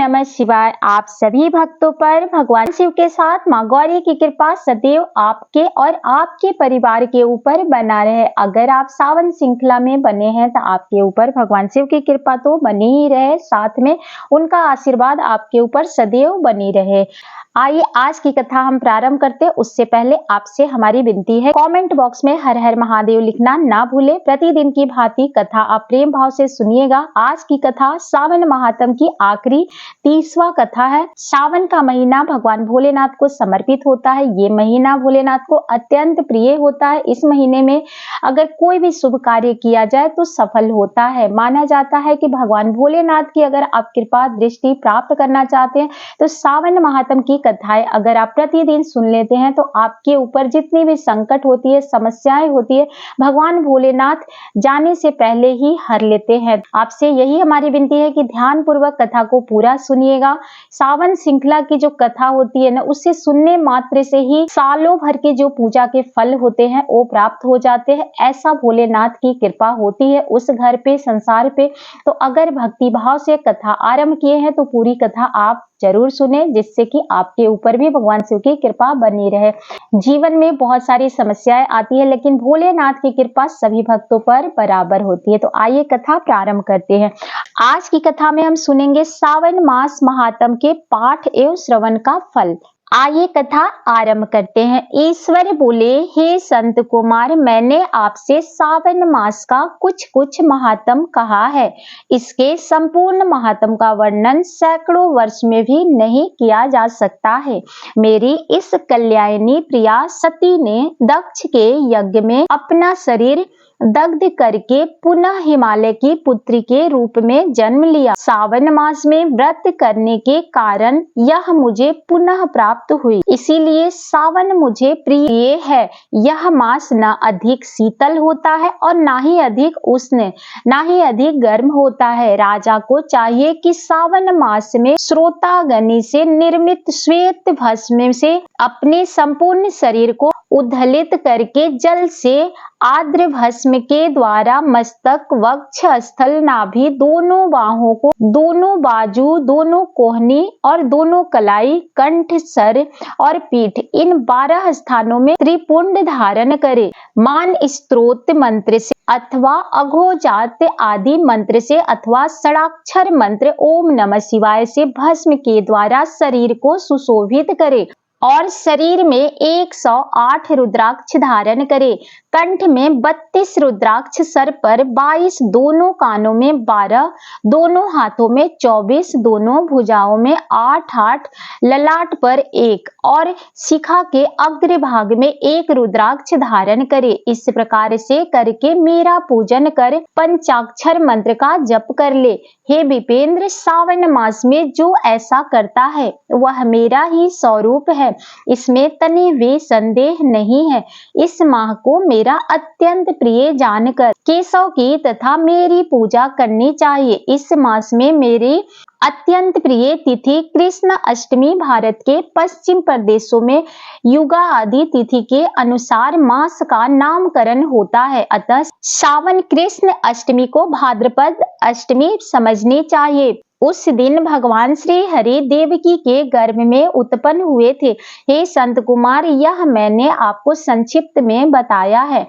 नमः शिवाय। आप सभी भक्तों पर भगवान शिव के साथ मां गौरी की कृपा सदैव आपके और आपके परिवार के ऊपर बना रहे। अगर आप सावन श्रृंखला में बने हैं तो आपके ऊपर भगवान शिव की कृपा तो बनी ही रहे, साथ में उनका आशीर्वाद आपके ऊपर सदैव बनी रहे। आइए आज की कथा हम प्रारंभ करते हैं। उससे पहले आपसे हमारी विनती है, कमेंट बॉक्स में हर हर महादेव लिखना ना भूले। प्रतिदिन की भांति कथा आप प्रेम भाव से सुनिएगा। आज की कथा सावन महात्म की आखिरी 30वां कथा है। सावन का महीना भगवान भोलेनाथ को समर्पित होता है। ये महीना भोलेनाथ को अत्यंत प्रिय होता है। इस महीने में अगर कोई भी शुभ कार्य किया जाए तो सफल होता है। माना जाता है कि भगवान भोलेनाथ की अगर आप कृपा दृष्टि प्राप्त करना चाहते हैं तो सावन महात्म की कथाएं अगर आप प्रतिदिन सुन लेते हैं तो आपके ऊपर जितनी भी संकट होती है, समस्याएं होती है, भगवान भोलेनाथ जाने से पहले ही हर लेते हैं। आपसे यही हमारी विनती है कि ध्यान पूर्वक कथा को पूरा सुनिएगा। सावन श्रृंखला की जो कथा होती है ना, उससे सुनने मात्र से ही सालों भर के जो पूजा के फल होते हैं वो प्राप्त हो जाते हैं। ऐसा भोलेनाथ की कृपा होती है उस घर पे, संसार पे। तो अगर भक्ति भाव से कथा आरंभ किए हैं तो पूरी कथा आप जरूर सुने, जिससे कि आपके ऊपर भी भगवान शिव की कृपा बनी रहे। जीवन में बहुत सारी समस्याएं आती है, लेकिन भोलेनाथ की कृपा सभी भक्तों पर बराबर होती है। तो आइए कथा प्रारंभ करते हैं। आज की कथा में हम सुनेंगे सावन मास महात्म के पाठ एवं श्रवण का फल। आइए कथा आरंभ करते हैं। ईश्वर बोले, हे संत कुमार, मैंने आपसे सावन मास का कुछ महात्म कहा है। इसके संपूर्ण महात्म का वर्णन सैकड़ों वर्ष में भी नहीं किया जा सकता है। मेरी इस कल्याणी प्रिया सती ने दक्ष के यज्ञ में अपना शरीर दग्ध करके पुनः हिमालय की पुत्री के रूप में जन्म लिया। सावन मास में व्रत करने के कारण यह मुझे पुनः प्राप्त हुई, इसीलिए सावन मुझे प्रिय है। यह मास न अधिक शीतल होता है और ना ही अधिक उष्ण, ना ही अधिक गर्म होता है। राजा को चाहिए कि सावन मास में श्रोताग्नि से निर्मित श्वेत भस्म से अपने संपूर्ण शरीर को उद्घलित करके जल से आर्द्र भस्म के द्वारा मस्तक, वक्ष स्थल, नाभि, दोनों बाहों को, दोनों बाजू, दोनों कोहनी और दोनों कलाई, कंठ, सर और पीठ, इन 12 स्थानों में त्रिपुंड धारण करे। मान स्त्रोत मंत्र से अथवा अघोजात आदि मंत्र से अथवा षडाक्षर मंत्र ओम नमः शिवाय से भस्म के द्वारा शरीर को सुशोभित करे और शरीर में 108 रुद्राक्ष धारण करे। कंठ में 32 रुद्राक्ष, सर पर 22, दोनों कानों में 12, दोनों हाथों में 24, दोनों भुजाओं में 8, ललाट पर 1 और शिखा के अग्रभाग में 1 रुद्राक्ष धारण करे। इस प्रकार से करके मेरा पूजन कर पंचाक्षर मंत्र का जप कर ले। हे विपेंद्र, सावन मास में जो ऐसा करता है वह मेरा ही स्वरूप है, इसमें तनी भी संदेह नहीं है। इस माह को मेरा अत्यंत प्रिय जानकर केशव की तथा मेरी पूजा करनी चाहिए। इस मास में मेरी अत्यंत प्रिय तिथि कृष्ण अष्टमी भारत के पश्चिम प्रदेशों में युगा आदि तिथि के अनुसार मास का नामकरण होता है। अतः सावन कृष्ण अष्टमी को भाद्रपद अष्टमी समझनी चाहिए। उस दिन भगवान श्री हरि देवकी के गर्भ में उत्पन्न हुए थे। हे संत कुमार, यह मैंने आपको संक्षिप्त में बताया है।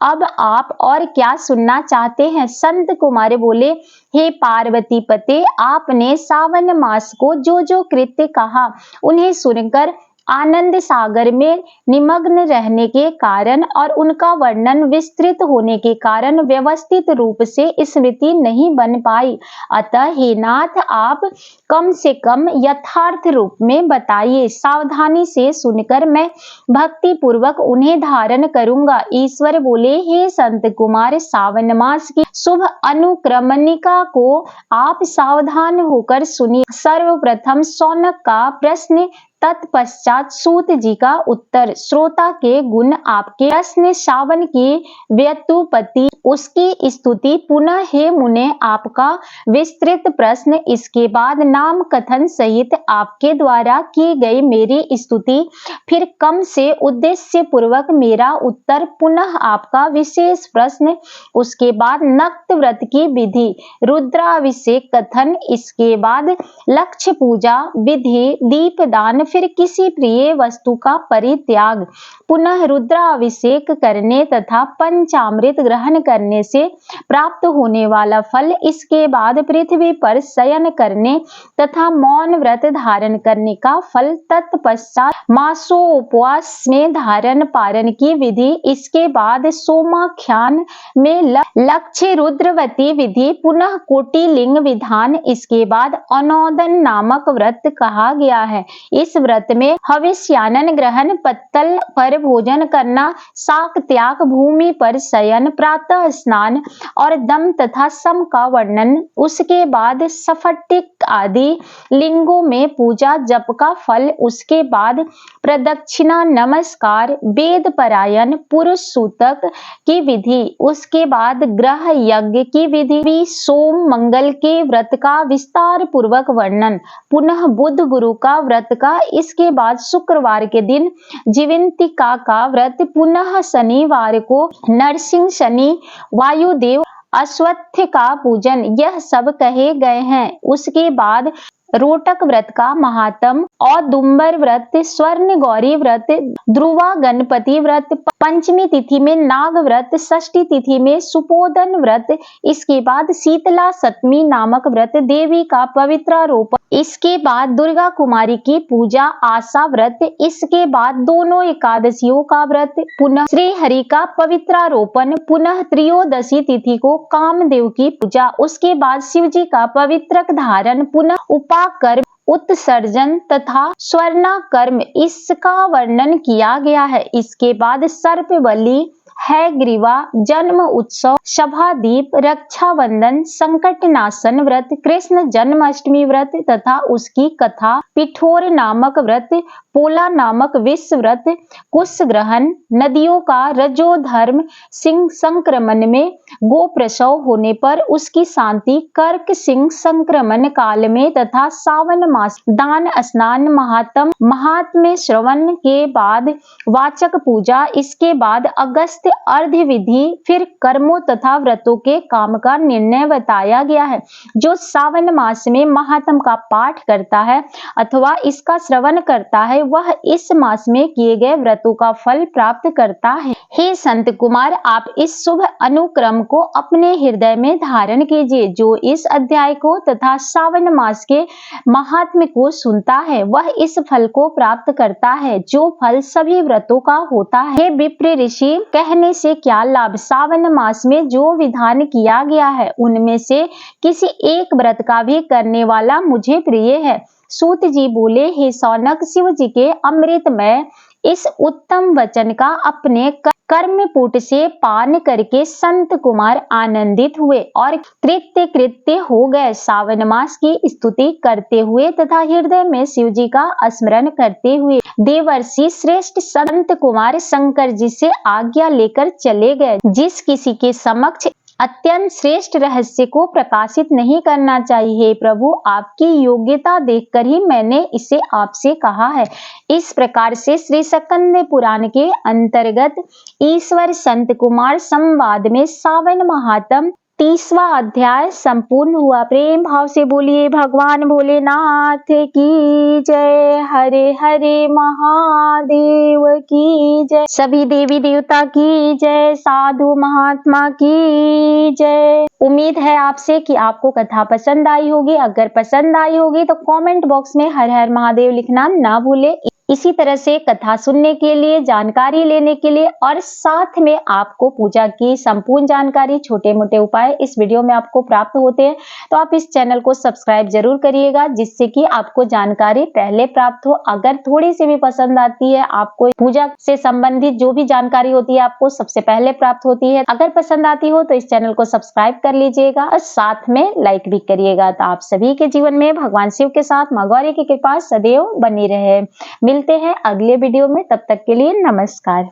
अब आप और क्या सुनना चाहते हैं? संत कुमार बोले, हे पार्वती पते, आपने सावन मास को जो कृत्य कहा उन्हें सुनकर आनंद सागर में निमग्न रहने के कारण और उनका वर्णन विस्तृत होने के कारण व्यवस्थित रूप से स्मृति नहीं बन पाई। अतः हे नाथ, आप कम से कम यथार्थ रूप में बताइए। सावधानी से सुनकर मैं भक्ति पूर्वक उन्हें धारण करूंगा। ईश्वर बोले, हे संत कुमार, सावन मास की शुभ अनुक्रमणिका को आप सावधान होकर सुनिए। सर्वप्रथम शौनक का प्रश्न तत्पश्चात सूत जी का उत्तर। श्रोता के गुण आपके प्रश्न, सावन की व्युत्पत्ति, उसकी स्तुति, पुनः हे मुने आपका विस्तृत प्रश्न, इसके बाद नाम कथन सहित आपके द्वारा की गई मेरी स्तुति, फिर कम से उद्देश्य पूर्वक मेरा उत्तर, पुनः आपका विशेष प्रश्न, उसके बाद नक्त व्रत की विधि, रुद्राभिषेक कथन, इसके बाद लक्ष्य पूजा विधि, दीपदान, फिर किसी प्रिय वस्तु का परित्याग, पुनः रुद्राभिषेक करने तथा पंचामृत ग्रहण करने से प्राप्त होने वाला फल, इसके बाद पृथ्वी पर शयन करने तथा मौन व्रत धारण करने का फल, तत्पश्चात मासों उपवास में धारण पारण की विधि, इसके बाद सोमाख्यान में लक्ष्य रुद्रवती विधि, पुनः कोटिलिंग विधान, इसके बाद अनोदन नामक व्रत कहा गया है। इस व्रत में हविष्यान्न ग्रहण, पत्तल पर भोजन करना, शाक त्याग, भूमि पर शयन, प्रातः स्नान और दम तथा सम का वर्णन, उसके बाद स्फटिक आदि लिंगों में पूजा जप का फल, उसके बाद प्रदक्षिणा नमस्कार, वेद परायण पुरुष सूतक की विधि, उसके बाद ग्रह यज्ञ की विधि, सोम मंगल के व्रत का विस्तार पूर्वक वर्णन, पुनः बुध गुरु का व्रत का, इसके बाद शुक्रवार के दिन जीवंतिका का व्रत, पुनः शनिवार को नरसिंह शनि, वायुदेव, अश्वत्थ का पूजन, यह सब कहे गए हैं। उसके बाद रोटक व्रत का महात्म, औदुंबर व्रत, स्वर्ण गौरी व्रत, ध्रुवा गणपति व्रत, पंचमी तिथि में नाग व्रत, षष्ठी तिथि में सुपोदन व्रत, इसके बाद शीतला सप्तमी नामक व्रत, देवी का पवित्रारोपण, इसके बाद दुर्गा कुमारी की पूजा, आशा व्रत, इसके बाद दोनों एकादशियों का व्रत, पुनः श्री हरि का पवित्रारोपण, पुनः त्रयोदशी तिथि को कामदेव की पूजा, उसके बाद शिव जी का पवित्र धारण, पुनः उपाकर्म, उत्सर्जन तथा स्वर्णाकर्म, इसका वर्णन किया गया है। इसके बाद सर्प बलि, है ग्रीवा, जन्म उत्सव, सभादीप, रक्षाबंधन, संकटनाशन व्रत, कृष्ण जन्माष्टमी व्रत तथा उसकी कथा, पिठोर नामक व्रत, पोला नामक विश्व व्रत, कुश ग्रहण, नदियों का रजोधर्म, सिंह संक्रमण में गो प्रसव होने पर उसकी शांति, कर्क सिंह संक्रमण काल में तथा सावन मास, दान स्नान, महात्म्य श्रवण के बाद वाचक पूजा, इसके बाद अगस्त अर्ध्य विधि, फिर कर्मों तथा व्रतों के काम का निर्णय बताया गया है। जो सावन मास में महात्म का पाठ करता है अथवा इसका श्रवण करता है वह इस मास में किए गए व्रतों का फल प्राप्त करता है। हे संत कुमार, आप इस शुभ अनुक्रम को अपने हृदय में धारण कीजिए। जो इस अध्याय को तथा सावन मास के महात्म्य को सुनता है वह इस फल को प्राप्त करता है जो फल सभी व्रतों का होता है। हे विप्र ऋषि, कहने से क्या लाभ? सावन मास में जो विधान किया गया है उनमें से किसी एक व्रत का भी करने वाला मुझे प्रिय है। सूत जी बोले, हे सौनक, शिव जी के अमृतमय इस उत्तम वचन का अपने कर्मपुट से पान करके संत कुमार आनंदित हुए और कृत्य हो गए। सावन मास की स्तुति करते हुए तथा हृदय में शिव जी का स्मरण करते हुए देवर्षि श्रेष्ठ संत कुमार शंकर जी से आज्ञा लेकर चले गए। जिस किसी के समक्ष अत्यंत श्रेष्ठ रहस्य को प्रकाशित नहीं करना चाहिए, प्रभु आपकी योग्यता देखकर ही मैंने इसे आपसे कहा है। इस प्रकार से श्री स्कंद पुराण के अंतर्गत ईश्वर संत कुमार संवाद में सावन महात्म 30वां अध्याय संपूर्ण हुआ। प्रेम भाव से बोलिए भगवान भोलेनाथ की जय। हरे हरे महादेव की जय। सभी देवी देवता की जय। साधु महात्मा की जय। उम्मीद है आपसे कि आपको कथा पसंद आई होगी। अगर पसंद आई होगी तो कमेंट बॉक्स में हर हर महादेव लिखना ना भूले। इसी तरह से कथा सुनने के लिए, जानकारी लेने के लिए और साथ में आपको पूजा की संपूर्ण जानकारी, छोटे-मोटे उपाय इस वीडियो में आपको प्राप्त होते हैं। तो आप इस चैनल को सब्सक्राइब ज़रूर करिएगा, जिससे कि आपको जानकारी पहले प्राप्त हो। अगर थोड़ी-सी भी पसंद आती है, आपको पूजा से संबंधित जो भी जानकारी होती है, आपको सबसे पहले प्राप्त होती है। अगर पसंद आती हो तो इस चैनल को सब्सक्राइब कर लीजिएगा और साथ में लाइक भी करिएगा। तो आप सभी के जीवन में भगवान शिव के साथ माँ गौरी की कृपा सदैव बनी रहे। मिलते हैं अगले वीडियो में, तब तक के लिए नमस्कार।